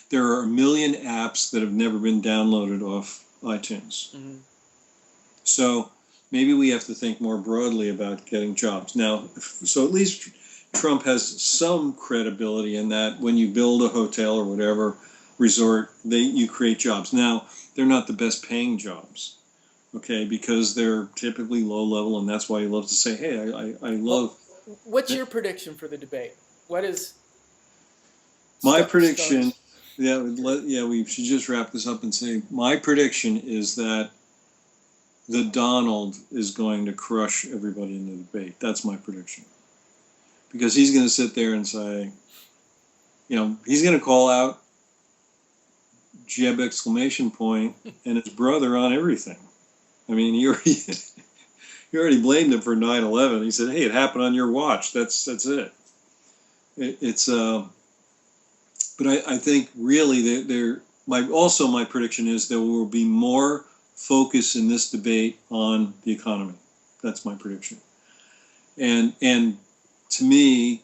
There are 1 million apps that have never been downloaded off iTunes. Mm-hmm. So maybe we have to think more broadly about getting jobs. Now, so at least Trump has some credibility in that when you build a hotel or whatever resort, you create jobs. Now, they're not the best paying jobs, okay, because they're typically low level, and that's why he loves to say, hey, I love... What's your prediction for the debate? What is... My prediction, we should just wrap this up and say, my prediction is that the Donald is going to crush everybody in the debate. That's my prediction. Because he's going to sit there and say, he's going to call out Jeb exclamation point and his brother on everything. I mean, he already blamed him for 9/11. He said, hey, it happened on your watch. That's it. But I think really my prediction is there will be more focus in this debate on the economy. That's my prediction. And to me,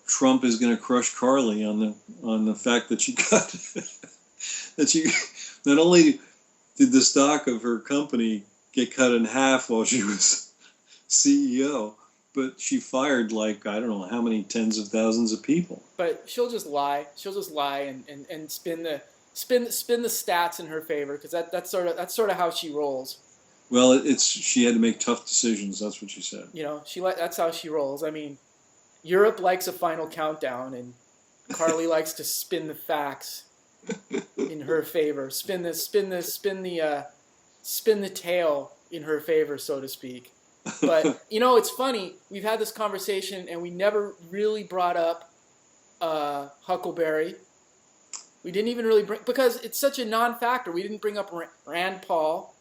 Trump is going to crush Carly on the fact that she got that she not only did the stock of her company get cut in half while she was CEO, but she fired I don't know how many tens of thousands of people. But she'll just lie. She'll just lie and spin the stats in her favor, because that's sort of how she rolls. Well, she had to make tough decisions. That's what she said. That's how she rolls. I mean, Europe likes a final countdown, and Carly likes to spin the facts in her favor. Spin the spin the tale in her favor, so to speak. But it's funny. We've had this conversation, and we never really brought up Huckleberry. We didn't even really bring, because it's such a non-factor. We didn't bring up Rand Paul.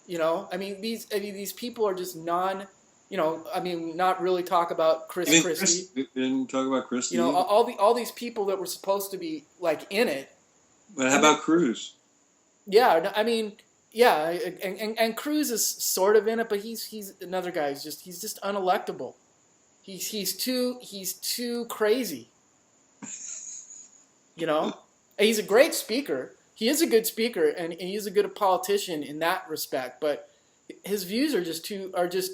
These people are just not really talk about Chris Christie. We didn't talk about Christie. All these people that were supposed to be like in it. But how about Cruz? Yeah, yeah, and Cruz is sort of in it, but he's another guy who's just unelectable. He's too crazy. He's a great speaker. He is a good speaker, and he's a good politician in that respect. But his views are just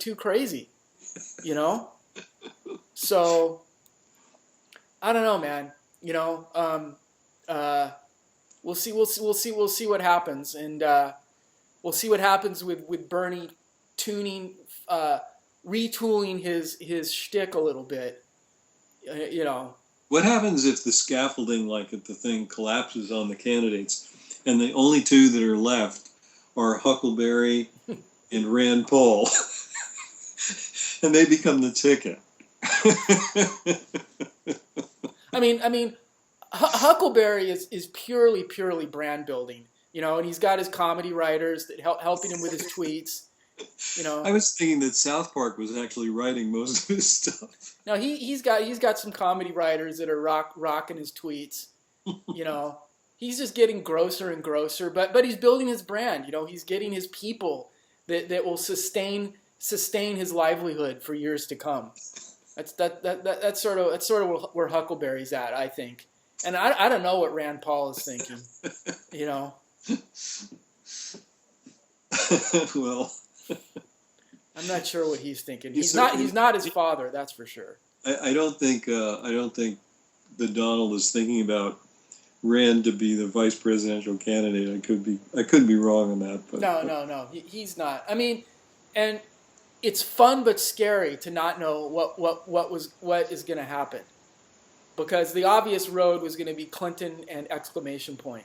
too crazy. So I don't know, man. We'll see what happens, and we'll see what happens with Bernie retooling his shtick a little bit. What happens if the scaffolding, like at the thing, collapses on the candidates, and the only two that are left are Huckleberry and Rand Paul, and they become the ticket? Huckleberry is purely brand building, and he's got his comedy writers that helping him with his tweets. I was thinking that South Park was actually writing most of his stuff. No, he's got some comedy writers that are rocking his tweets. He's just getting grosser and grosser, but he's building his brand. He's getting his people that will sustain his livelihood for years to come. That's sort of where Huckleberry's at, I think. And I don't know what Rand Paul is thinking. Well, I'm not sure what he's thinking. He's not his father, that's for sure. I don't think that Donald is thinking about Rand to be the vice presidential candidate. I could be wrong on that, but no, he's not. And it's fun but scary to not know what is going to happen, because the obvious road was going to be Clinton and exclamation point.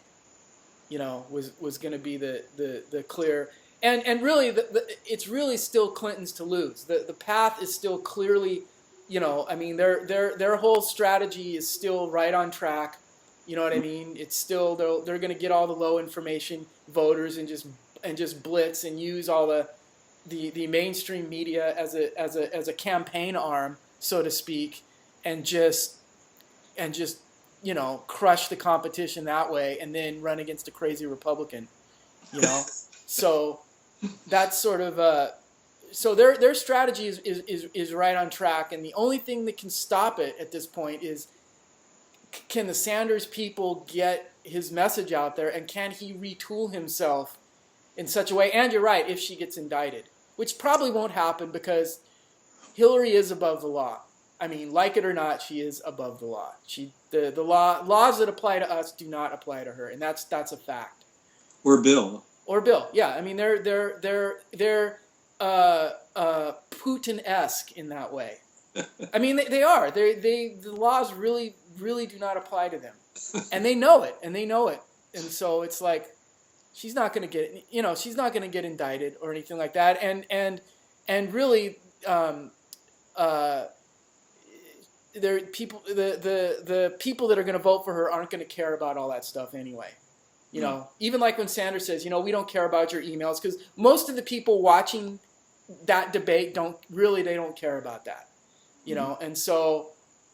Was going to be the clear. And really, it's really still Clinton's to lose. The path is still clearly, their whole strategy is still right on track. You know what I mean? It's still they're going to get all the low information voters and just blitz and use all the mainstream media as a campaign arm, so to speak, and just crush the competition that way, and then run against a crazy Republican. So that's sort of so their strategy is right on track, and the only thing that can stop it at this point is, can the Sanders people get his message out there, and can he retool himself in such a way? And you're right, if she gets indicted, which probably won't happen because Hillary is above the law. Like it or not, she is above the law. The laws that apply to us do not apply to her, and that's a fact. Or Bill. Yeah. They're Putin-esque in that way. They are. The laws really do not apply to them, and they know it. And so it's like, she's not going to get indicted or anything like that. And really, there people the people that are going to vote for her aren't going to care about all that stuff anyway. Even like when Sanders says, we don't care about your emails, because most of the people watching that debate don't care about that. And so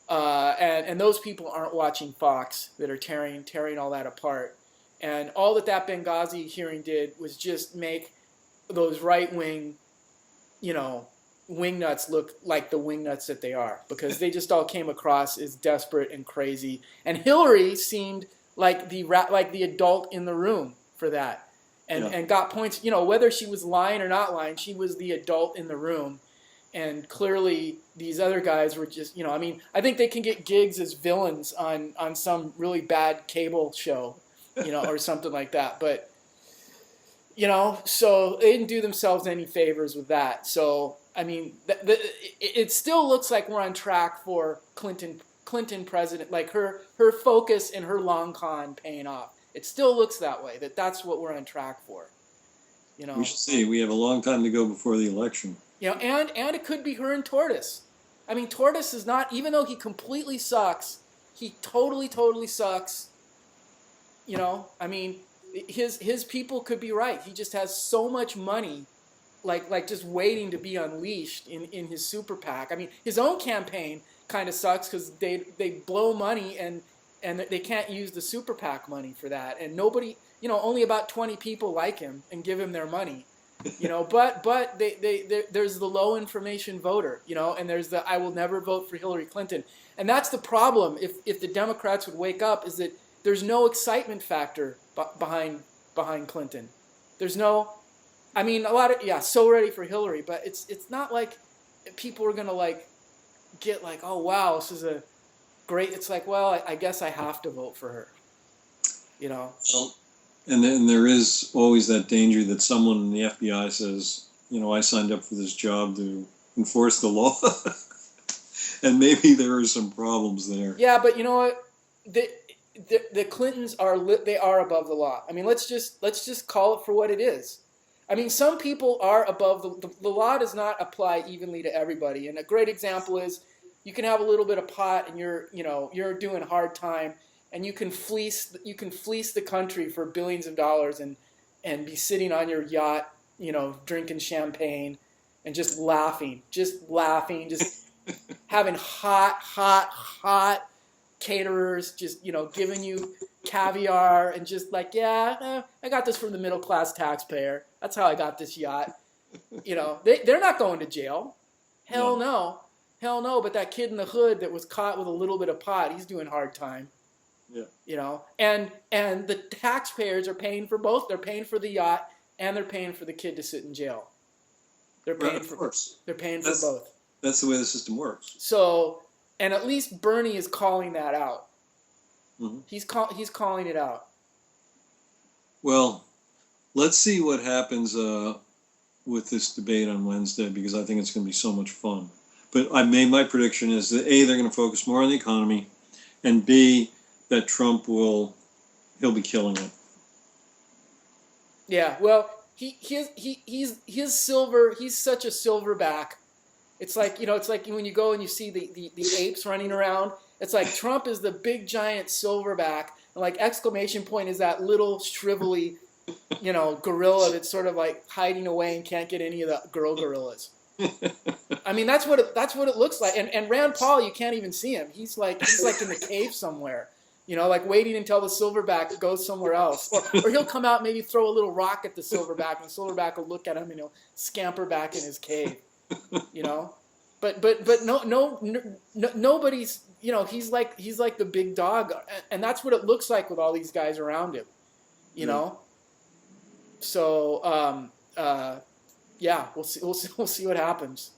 and those people aren't watching Fox that are tearing all that apart. And all that Benghazi hearing did was just make those right-wing, wingnuts look like the wingnuts that they are, because they just all came across as desperate and crazy. And Hillary seemed like the adult in the room for that, and got points. Whether she was lying or not lying, she was the adult in the room. And clearly, these other guys were just, I think they can get gigs as villains on some really bad cable show, or something like that. But, so they didn't do themselves any favors with that. So, it still looks like we're on track for Clinton president, like her focus and her long con paying off. It still looks that way, that's what we're on track for. You know, We shall see. We have a long time to go before the election. and it could be her and Tortoise. I mean, Tortoise is not, even though he completely sucks, he totally sucks. I mean, his people could be right. He just has so much money, like just waiting to be unleashed in his super PAC. I mean, his own campaign kind of sucks because they blow money and they can't use the super PAC money for that, and nobody, only about 20 people like him and give him their money. But there's the low information voter, and there's the I will never vote for Hillary Clinton, and that's the problem. If the Democrats would wake up, is that there's no excitement factor behind Clinton. There's no, I mean, a lot of so ready for Hillary, but it's not like people are gonna get oh wow, this is a great. It's like, well, I guess I have to vote for her. Well, and then there is always that danger that someone in the FBI says, I signed up for this job to enforce the law. And maybe there are some problems there. Yeah, but you know what? The Clintons they are above the law. I mean, let's just call it for what it is. I mean, some people are above the law does not apply evenly to everybody. And a great example is you can have a little bit of pot and you're doing hard time, and you can fleece the country for billions of dollars and be sitting on your yacht, drinking champagne and just laughing, just having hot caterers, just giving you caviar and just I got this from the middle class taxpayer. That's how I got this yacht. They're not going to jail. Hell no. But that kid in the hood that was caught with a little bit of pot, he's doing hard time. Yeah. And the taxpayers are paying for both. They're paying for the yacht and they're paying for the kid to sit in jail. They're paying Of course. They're paying for both. That's the way the system works. So, and at least Bernie is calling that out. Mm-hmm. He's calling it out. Well, let's see what happens with this debate on Wednesday, because I think it's going to be so much fun. But my prediction is that A, they're going to focus more on the economy, and B, that Trump he'll be killing it. Yeah, well, he's silver. He's such a silverback. It's like it's like when you go and you see the apes running around. It's like Trump is the big giant silverback, and exclamation point is that little shrivelly, gorilla that's sort of hiding away and can't get any of the girl gorillas. I mean, that's what it looks like. And Rand Paul, you can't even see him. He's like in the cave somewhere. Waiting until the silverback goes somewhere else. Or he'll come out, maybe throw a little rock at the silverback, and the silverback will look at him and he'll scamper back in his cave. But nobody's, he's like the big dog, and that's what it looks like with all these guys around him, know. So we'll see what happens.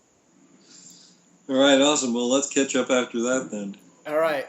All right, awesome. Well, let's catch up after that then. All right.